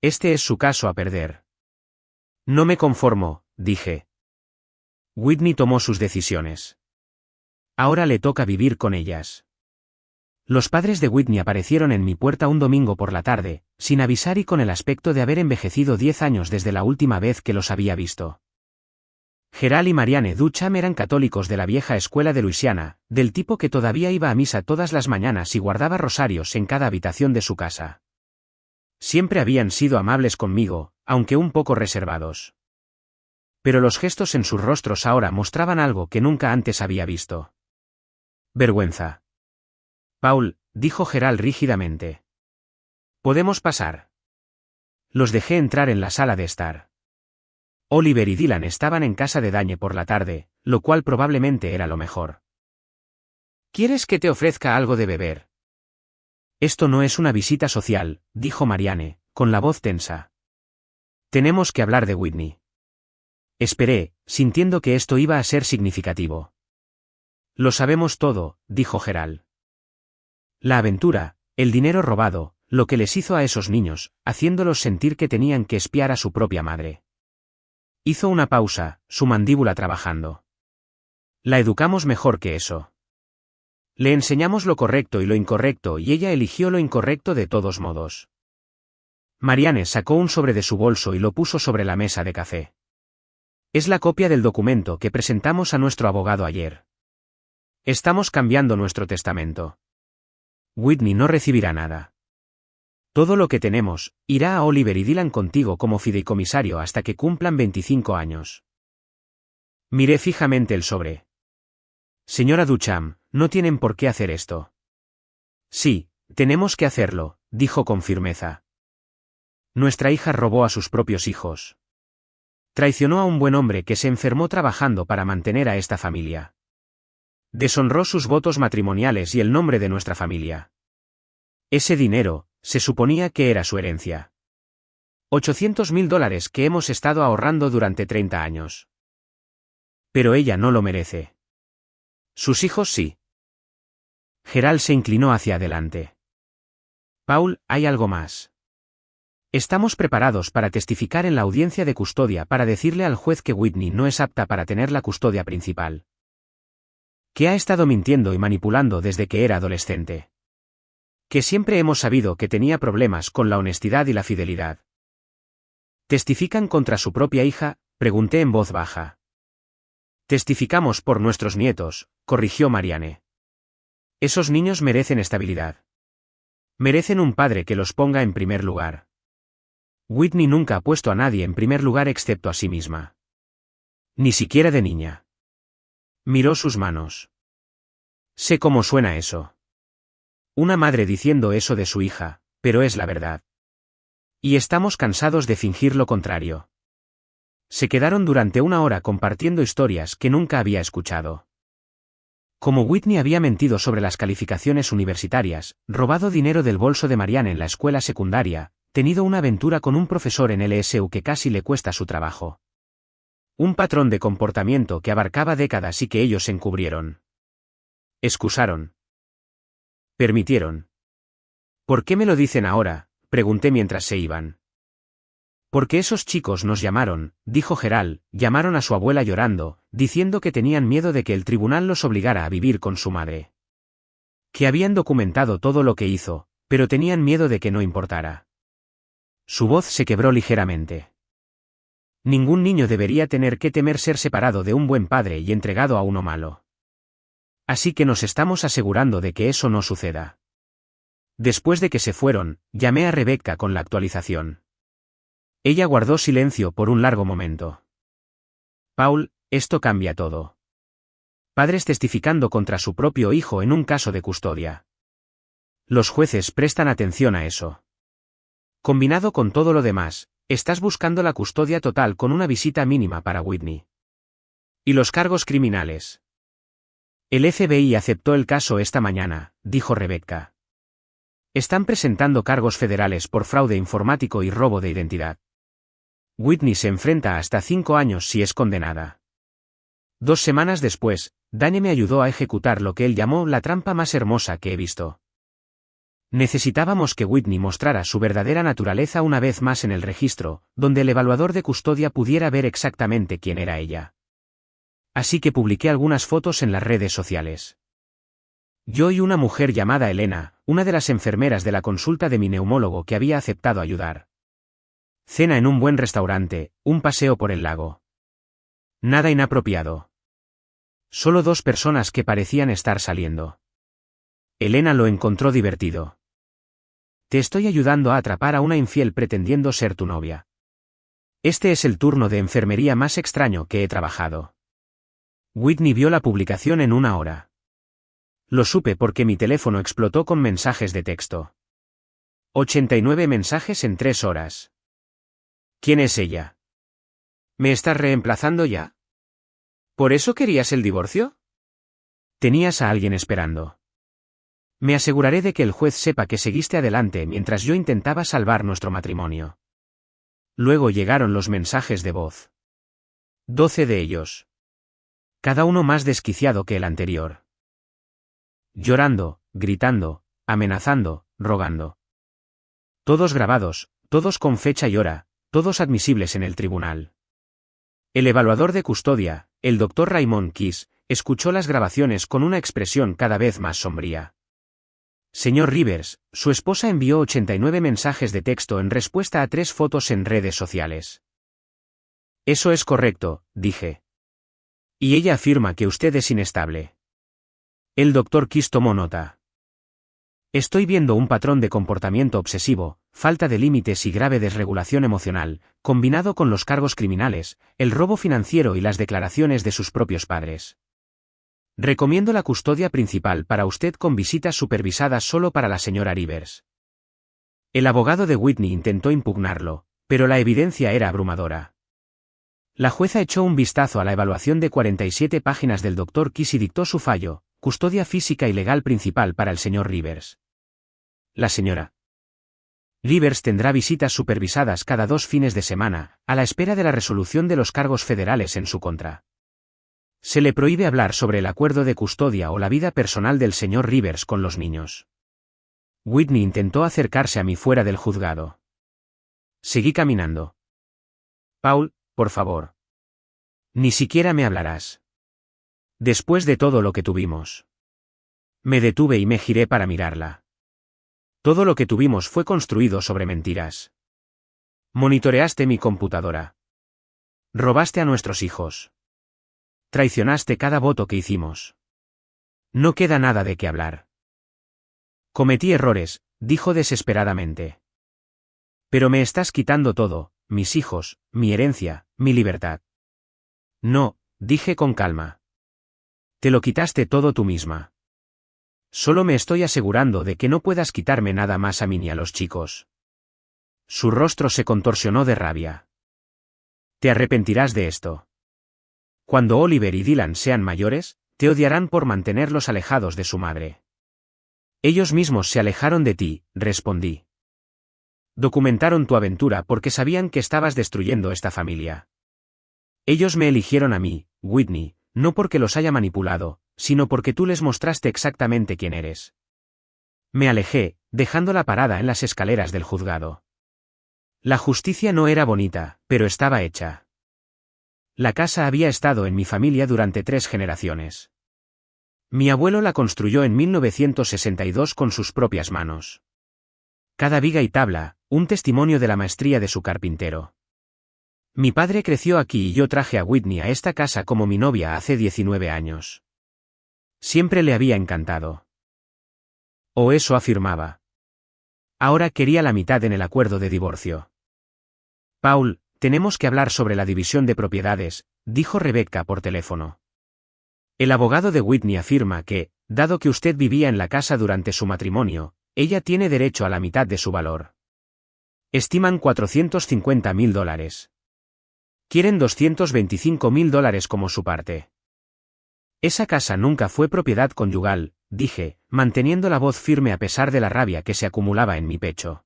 Este es su caso a perder. No me conformo, dije. Whitney tomó sus decisiones. Ahora le toca vivir con ellas. Los padres de Whitney aparecieron en mi puerta un domingo por la tarde, sin avisar y con el aspecto de haber envejecido 10 años desde la última vez que los había visto. Gerald y Marianne Ducham eran católicos de la vieja escuela de Luisiana, del tipo que todavía iba a misa todas las mañanas y guardaba rosarios en cada habitación de su casa. Siempre habían sido amables conmigo, aunque un poco reservados. Pero los gestos en sus rostros ahora mostraban algo que nunca antes había visto. Vergüenza. Paul, dijo Gerald rígidamente. ¿Podemos pasar? Los dejé entrar en la sala de estar. Oliver y Dylan estaban en casa de Dañe por la tarde, lo cual probablemente era lo mejor. ¿Quieres que te ofrezca algo de beber? Esto no es una visita social, dijo Marianne, con la voz tensa. Tenemos que hablar de Whitney. Esperé, sintiendo que esto iba a ser significativo. Lo sabemos todo, dijo Gerald. La aventura, el dinero robado, lo que les hizo a esos niños, haciéndolos sentir que tenían que espiar a su propia madre. Hizo una pausa, su mandíbula trabajando. La educamos mejor que eso. Le enseñamos lo correcto y lo incorrecto y ella eligió lo incorrecto de todos modos. Marianne sacó un sobre de su bolso y lo puso sobre la mesa de café. Es la copia del documento que presentamos a nuestro abogado ayer. Estamos cambiando nuestro testamento. Whitney no recibirá nada. Todo lo que tenemos, irá a Oliver y Dylan contigo como fideicomisario hasta que cumplan 25 años. Miré fijamente el sobre. Señora Ducham, no tienen por qué hacer esto. Sí, tenemos que hacerlo, dijo con firmeza. Nuestra hija robó a sus propios hijos. Traicionó a un buen hombre que se enfermó trabajando para mantener a esta familia. Deshonró sus votos matrimoniales y el nombre de nuestra familia. Ese dinero, se suponía que era su herencia. $800,000 que hemos estado ahorrando durante 30 años. Pero ella no lo merece. Sus hijos sí. Gerald se inclinó hacia adelante. Paul, hay algo más. Estamos preparados para testificar en la audiencia de custodia para decirle al juez que Whitney no es apta para tener la custodia principal. Que ha estado mintiendo y manipulando desde que era adolescente. Que siempre hemos sabido que tenía problemas con la honestidad y la fidelidad. ¿Testifican contra su propia hija?, pregunté en voz baja. Testificamos por nuestros nietos, corrigió Marianne. Esos niños merecen estabilidad. Merecen un padre que los ponga en primer lugar. Whitney nunca ha puesto a nadie en primer lugar excepto a sí misma. Ni siquiera de niña. Miró sus manos. Sé cómo suena eso. Una madre diciendo eso de su hija, pero es la verdad. Y estamos cansados de fingir lo contrario. Se quedaron durante una hora compartiendo historias que nunca había escuchado. Como Whitney había mentido sobre las calificaciones universitarias, robado dinero del bolso de Marianne en la escuela secundaria, tenido una aventura con un profesor en LSU que casi le cuesta su trabajo. Un patrón de comportamiento que abarcaba décadas y que ellos encubrieron. Excusaron. Permitieron. ¿Por qué me lo dicen ahora?, pregunté mientras se iban. Porque esos chicos nos llamaron, dijo Gerald, llamaron a su abuela llorando, diciendo que tenían miedo de que el tribunal los obligara a vivir con su madre. Que habían documentado todo lo que hizo, pero tenían miedo de que no importara. Su voz se quebró ligeramente. Ningún niño debería tener que temer ser separado de un buen padre y entregado a uno malo. Así que nos estamos asegurando de que eso no suceda. Después de que se fueron, llamé a Rebecca con la actualización. Ella guardó silencio por un largo momento. Paul, esto cambia todo. Padres testificando contra su propio hijo en un caso de custodia. Los jueces prestan atención a eso. Combinado con todo lo demás, estás buscando la custodia total con una visita mínima para Whitney. ¿Y los cargos criminales? El FBI aceptó el caso esta mañana, dijo Rebecca. Están presentando cargos federales por fraude informático y robo de identidad. Whitney se enfrenta a hasta 5 años si es condenada. 2 semanas después, Danny me ayudó a ejecutar lo que él llamó la trampa más hermosa que he visto. Necesitábamos que Whitney mostrara su verdadera naturaleza una vez más en el registro, donde el evaluador de custodia pudiera ver exactamente quién era ella. Así que publiqué algunas fotos en las redes sociales. Yo y una mujer llamada Elena, una de las enfermeras de la consulta de mi neumólogo que había aceptado ayudar. Cena en un buen restaurante, un paseo por el lago. Nada inapropiado. Solo 2 personas que parecían estar saliendo. Elena lo encontró divertido. Te estoy ayudando a atrapar a una infiel pretendiendo ser tu novia. Este es el turno de enfermería más extraño que he trabajado. Whitney vio la publicación en 1 hora. Lo supe porque mi teléfono explotó con mensajes de texto. 89 mensajes en 3 horas. ¿Quién es ella? ¿Me estás reemplazando ya? ¿Por eso querías el divorcio? Tenías a alguien esperando. Me aseguraré de que el juez sepa que seguiste adelante mientras yo intentaba salvar nuestro matrimonio. Luego llegaron los mensajes de voz. 12 de ellos. Cada uno más desquiciado que el anterior. Llorando, gritando, amenazando, rogando. Todos grabados, todos con fecha y hora, todos admisibles en el tribunal. El evaluador de custodia, el Dr. Raymond Kiss, escuchó las grabaciones con una expresión cada vez más sombría. Señor Rivers, su esposa envió 89 mensajes de texto en respuesta a 3 fotos en redes sociales. Eso es correcto, dije. Y ella afirma que usted es inestable. El Dr. Kiss tomó nota. Estoy viendo un patrón de comportamiento obsesivo, falta de límites y grave desregulación emocional, combinado con los cargos criminales, el robo financiero y las declaraciones de sus propios padres. Recomiendo la custodia principal para usted con visitas supervisadas solo para la señora Rivers. El abogado de Whitney intentó impugnarlo, pero la evidencia era abrumadora. La jueza echó un vistazo a la evaluación de 47 páginas del Dr. Kiss y dictó su fallo: custodia física y legal principal para el señor Rivers. La señora Rivers tendrá visitas supervisadas cada 2 fines de semana, a la espera de la resolución de los cargos federales en su contra. Se le prohíbe hablar sobre el acuerdo de custodia o la vida personal del señor Rivers con los niños. Whitney intentó acercarse a mí fuera del juzgado. Seguí caminando. Paul, por favor. Ni siquiera me hablarás. Después de todo lo que tuvimos. Me detuve y me giré para mirarla. Todo lo que tuvimos fue construido sobre mentiras. Monitoreaste mi computadora. Robaste a nuestros hijos. Traicionaste cada voto que hicimos. No queda nada de qué hablar. Cometí errores, dijo desesperadamente. Pero me estás quitando todo, mis hijos, mi herencia, mi libertad. No, dije con calma. Te lo quitaste todo tú misma. Solo me estoy asegurando de que no puedas quitarme nada más a mí ni a los chicos. Su rostro se contorsionó de rabia. Te arrepentirás de esto. Cuando Oliver y Dylan sean mayores, te odiarán por mantenerlos alejados de su madre. Ellos mismos se alejaron de ti, respondí. Documentaron tu aventura porque sabían que estabas destruyendo esta familia. Ellos me eligieron a mí, Whitney, no porque los haya manipulado, sino porque tú les mostraste exactamente quién eres. Me alejé, dejándola parada en las escaleras del juzgado. La justicia no era bonita, pero estaba hecha. La casa había estado en mi familia durante 3 generaciones. Mi abuelo la construyó en 1962 con sus propias manos. Cada viga y tabla, un testimonio de la maestría de su carpintero. Mi padre creció aquí y yo traje a Whitney a esta casa como mi novia hace 19 años. Siempre le había encantado. O eso afirmaba. Ahora quería la mitad en el acuerdo de divorcio. Paul, tenemos que hablar sobre la división de propiedades, dijo Rebecca por teléfono. El abogado de Whitney afirma que, dado que usted vivía en la casa durante su matrimonio, ella tiene derecho a la mitad de su valor. Estiman $450,000. Quieren $225,000 como su parte. Esa casa nunca fue propiedad conyugal, dije, manteniendo la voz firme a pesar de la rabia que se acumulaba en mi pecho.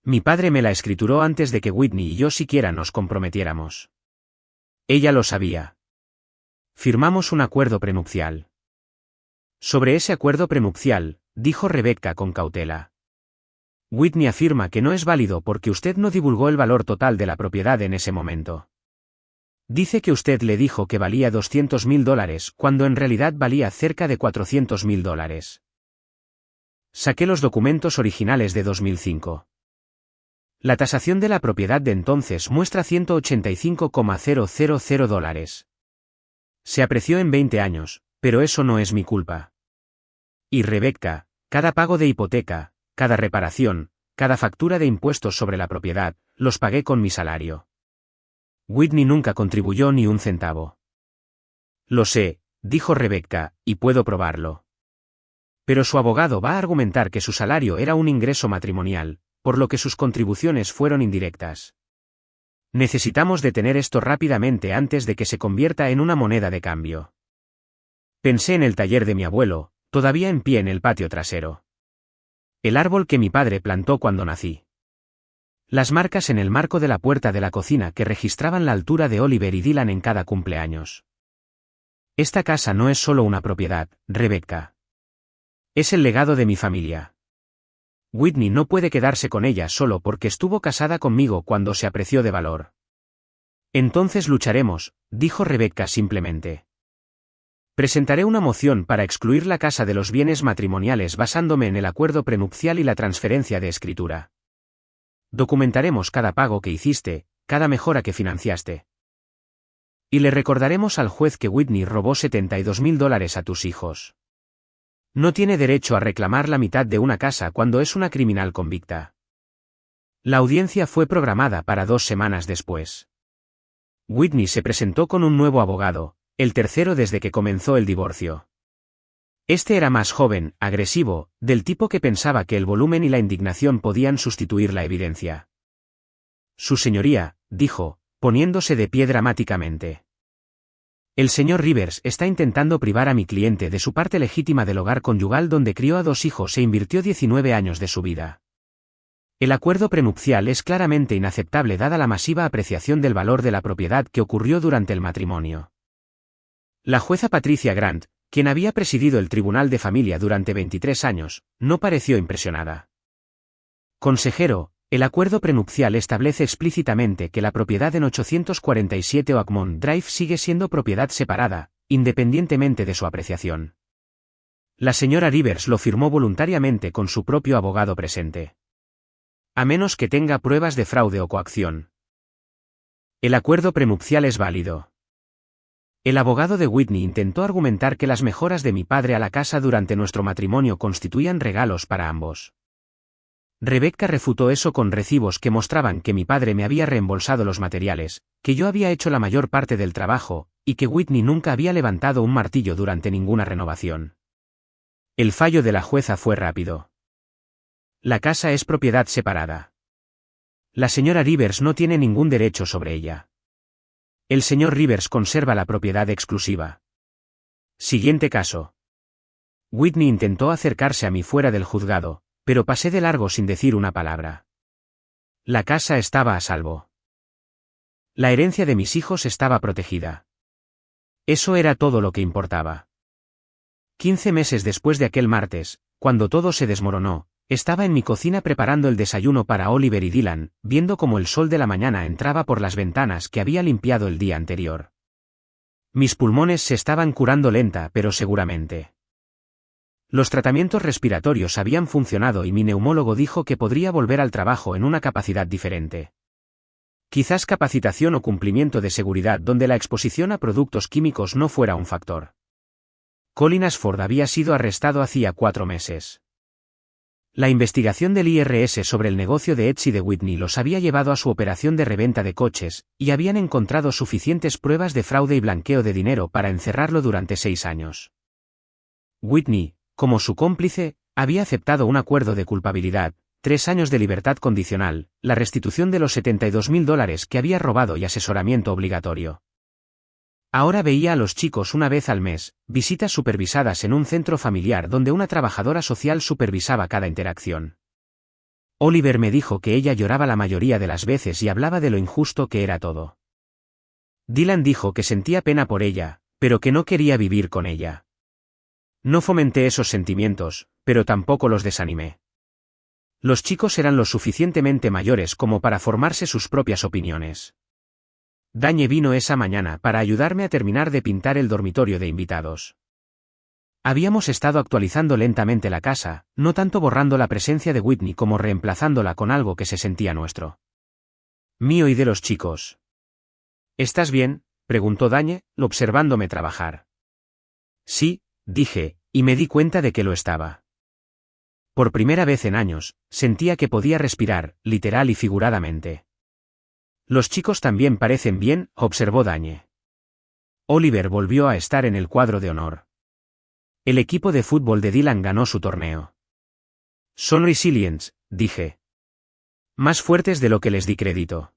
Mi padre me la escrituró antes de que Whitney y yo siquiera nos comprometiéramos. Ella lo sabía. Firmamos un acuerdo prenupcial. Sobre ese acuerdo prenupcial, dijo Rebecca con cautela. Whitney afirma que no es válido porque usted no divulgó el valor total de la propiedad en ese momento. Dice que usted le dijo que valía $200,000 cuando en realidad valía cerca de $400,000. Saqué los documentos originales de 2005. La tasación de la propiedad de entonces muestra $185,000. Se apreció en 20 años, pero eso no es mi culpa. Y Rebecca, cada pago de hipoteca, cada reparación, cada factura de impuestos sobre la propiedad, los pagué con mi salario. Whitney nunca contribuyó ni un centavo. Lo sé, dijo Rebecca, y puedo probarlo. Pero su abogado va a argumentar que su salario era un ingreso matrimonial, por lo que sus contribuciones fueron indirectas. Necesitamos detener esto rápidamente antes de que se convierta en una moneda de cambio. Pensé en el taller de mi abuelo, todavía en pie en el patio trasero. El árbol que mi padre plantó cuando nací. Las marcas en el marco de la puerta de la cocina que registraban la altura de Oliver y Dylan en cada cumpleaños. Esta casa no es solo una propiedad, Rebecca. Es el legado de mi familia. Whitney no puede quedarse con ella solo porque estuvo casada conmigo cuando se apreció de valor. Entonces lucharemos, dijo Rebecca simplemente. Presentaré una moción para excluir la casa de los bienes matrimoniales basándome en el acuerdo prenupcial y la transferencia de escritura. Documentaremos cada pago que hiciste, cada mejora que financiaste. Y le recordaremos al juez que Whitney robó $72,000 a tus hijos. No tiene derecho a reclamar la mitad de una casa cuando es una criminal convicta. La audiencia fue programada para 2 semanas después. Whitney se presentó con un nuevo abogado, el tercero desde que comenzó el divorcio. Este era más joven, agresivo, del tipo que pensaba que el volumen y la indignación podían sustituir la evidencia. Su señoría, dijo, poniéndose de pie dramáticamente. El señor Rivers está intentando privar a mi cliente de su parte legítima del hogar conyugal donde crió a 2 hijos e invirtió 19 años de su vida. El acuerdo prenupcial es claramente inaceptable dada la masiva apreciación del valor de la propiedad que ocurrió durante el matrimonio. La jueza Patricia Grant, quien había presidido el Tribunal de Familia durante 23 años, no pareció impresionada. Consejero, el acuerdo prenupcial establece explícitamente que la propiedad en 847 Oakmont Drive sigue siendo propiedad separada, independientemente de su apreciación. La señora Rivers lo firmó voluntariamente con su propio abogado presente. A menos que tenga pruebas de fraude o coacción. El acuerdo prenupcial es válido. El abogado de Whitney intentó argumentar que las mejoras de mi padre a la casa durante nuestro matrimonio constituían regalos para ambos. Rebecca refutó eso con recibos que mostraban que mi padre me había reembolsado los materiales, que yo había hecho la mayor parte del trabajo, y que Whitney nunca había levantado un martillo durante ninguna renovación. El fallo de la jueza fue rápido. La casa es propiedad separada. La señora Rivers no tiene ningún derecho sobre ella. El señor Rivers conserva la propiedad exclusiva. Siguiente caso. Whitney intentó acercarse a mí fuera del juzgado, pero pasé de largo sin decir una palabra. La casa estaba a salvo. La herencia de mis hijos estaba protegida. Eso era todo lo que importaba. 15 meses después de aquel martes, cuando todo se desmoronó, estaba en mi cocina preparando el desayuno para Oliver y Dylan, viendo cómo el sol de la mañana entraba por las ventanas que había limpiado el día anterior. Mis pulmones se estaban curando lenta pero seguramente. Los tratamientos respiratorios habían funcionado y mi neumólogo dijo que podría volver al trabajo en una capacidad diferente. Quizás capacitación o cumplimiento de seguridad donde la exposición a productos químicos no fuera un factor. Colin Ashford había sido arrestado hacía 4 meses. La investigación del IRS sobre el negocio de Etsy de Whitney los había llevado a su operación de reventa de coches, y habían encontrado suficientes pruebas de fraude y blanqueo de dinero para encerrarlo durante 6 años. Whitney, como su cómplice, había aceptado un acuerdo de culpabilidad, 3 años de libertad condicional, la restitución de los $72,000 que había robado y asesoramiento obligatorio. Ahora veía a los chicos una vez al mes, visitas supervisadas en un centro familiar donde una trabajadora social supervisaba cada interacción. Oliver me dijo que ella lloraba la mayoría de las veces y hablaba de lo injusto que era todo. Dylan dijo que sentía pena por ella, pero que no quería vivir con ella. No fomenté esos sentimientos, pero tampoco los desanimé. Los chicos eran lo suficientemente mayores como para formarse sus propias opiniones. Dañe vino esa mañana para ayudarme a terminar de pintar el dormitorio de invitados. Habíamos estado actualizando lentamente la casa, no tanto borrando la presencia de Whitney como reemplazándola con algo que se sentía nuestro. Mío y de los chicos. ¿Estás bien?, preguntó Dañe, observándome trabajar. Sí, dije, y me di cuenta de que lo estaba. Por primera vez en años, sentía que podía respirar, literal y figuradamente. Los chicos también parecen bien, observó Dañe. Oliver volvió a estar en el cuadro de honor. El equipo de fútbol de Dylan ganó su torneo. Son resilients, dije. Más fuertes de lo que les di crédito.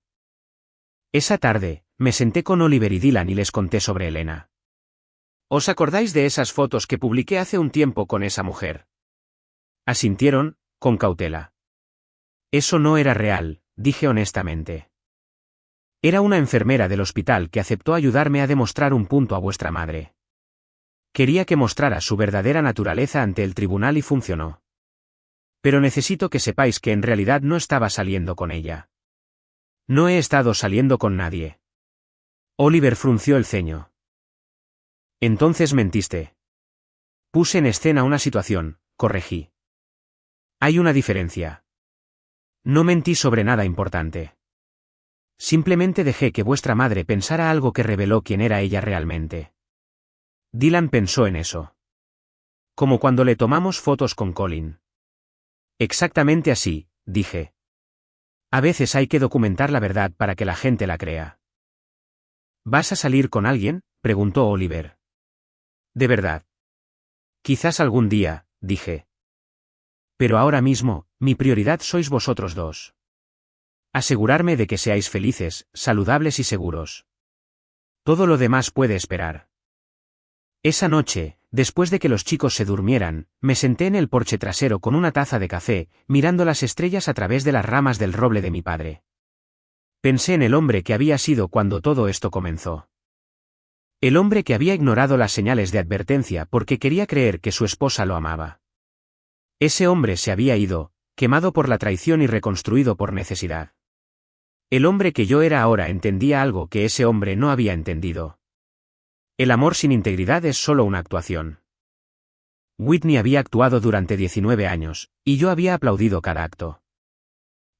Esa tarde, me senté con Oliver y Dylan y les conté sobre Elena. ¿Os acordáis de esas fotos que publiqué hace un tiempo con esa mujer? Asintieron, con cautela. Eso no era real, dije honestamente. Era una enfermera del hospital que aceptó ayudarme a demostrar un punto a vuestra madre. Quería que mostrara su verdadera naturaleza ante el tribunal y funcionó. Pero necesito que sepáis que en realidad no estaba saliendo con ella. No he estado saliendo con nadie. Oliver frunció el ceño. Entonces mentiste. Puse en escena una situación, corregí. Hay una diferencia. No mentí sobre nada importante. Simplemente dejé que vuestra madre pensara algo que reveló quién era ella realmente. Dylan pensó en eso. Como cuando le tomamos fotos con Colin. Exactamente así, dije. A veces hay que documentar la verdad para que la gente la crea. ¿Vas a salir con alguien?, preguntó Oliver. ¿De verdad? Quizás algún día, dije. Pero ahora mismo, mi prioridad sois vosotros dos. Asegurarme de que seáis felices, saludables y seguros. Todo lo demás puede esperar. Esa noche, después de que los chicos se durmieran, me senté en el porche trasero con una taza de café, mirando las estrellas a través de las ramas del roble de mi padre. Pensé en el hombre que había sido cuando todo esto comenzó. El hombre que había ignorado las señales de advertencia porque quería creer que su esposa lo amaba. Ese hombre se había ido, quemado por la traición y reconstruido por necesidad. El hombre que yo era ahora entendía algo que ese hombre no había entendido. El amor sin integridad es solo una actuación. Whitney había actuado durante 19 años, y yo había aplaudido cada acto.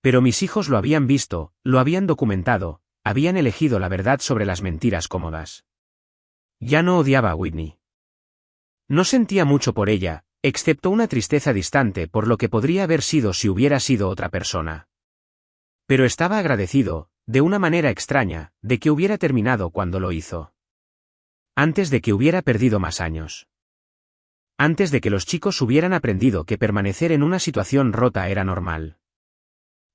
Pero mis hijos lo habían visto, lo habían documentado, habían elegido la verdad sobre las mentiras cómodas. Ya no odiaba a Whitney. No sentía mucho por ella, excepto una tristeza distante por lo que podría haber sido si hubiera sido otra persona. Pero estaba agradecido, de una manera extraña, de que hubiera terminado cuando lo hizo. Antes de que hubiera perdido más años. Antes de que los chicos hubieran aprendido que permanecer en una situación rota era normal.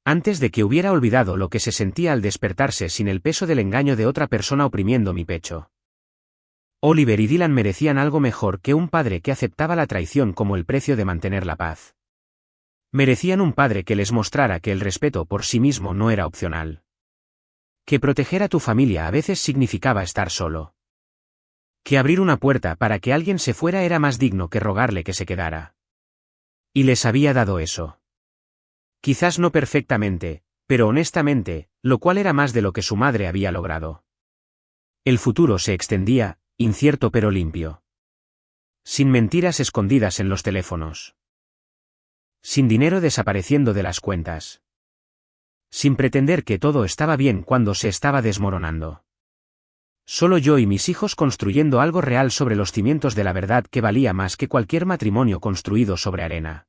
Antes de que hubiera olvidado lo que se sentía al despertarse sin el peso del engaño de otra persona oprimiendo mi pecho. Oliver y Dylan merecían algo mejor que un padre que aceptaba la traición como el precio de mantener la paz. Merecían un padre que les mostrara que el respeto por sí mismo no era opcional. Que proteger a tu familia a veces significaba estar solo. Que abrir una puerta para que alguien se fuera era más digno que rogarle que se quedara. Y les había dado eso. Quizás no perfectamente, pero honestamente, lo cual era más de lo que su madre había logrado. El futuro se extendía, incierto pero limpio. Sin mentiras escondidas en los teléfonos. Sin dinero desapareciendo de las cuentas. Sin pretender que todo estaba bien cuando se estaba desmoronando. Solo yo y mis hijos construyendo algo real sobre los cimientos de la verdad que valía más que cualquier matrimonio construido sobre arena.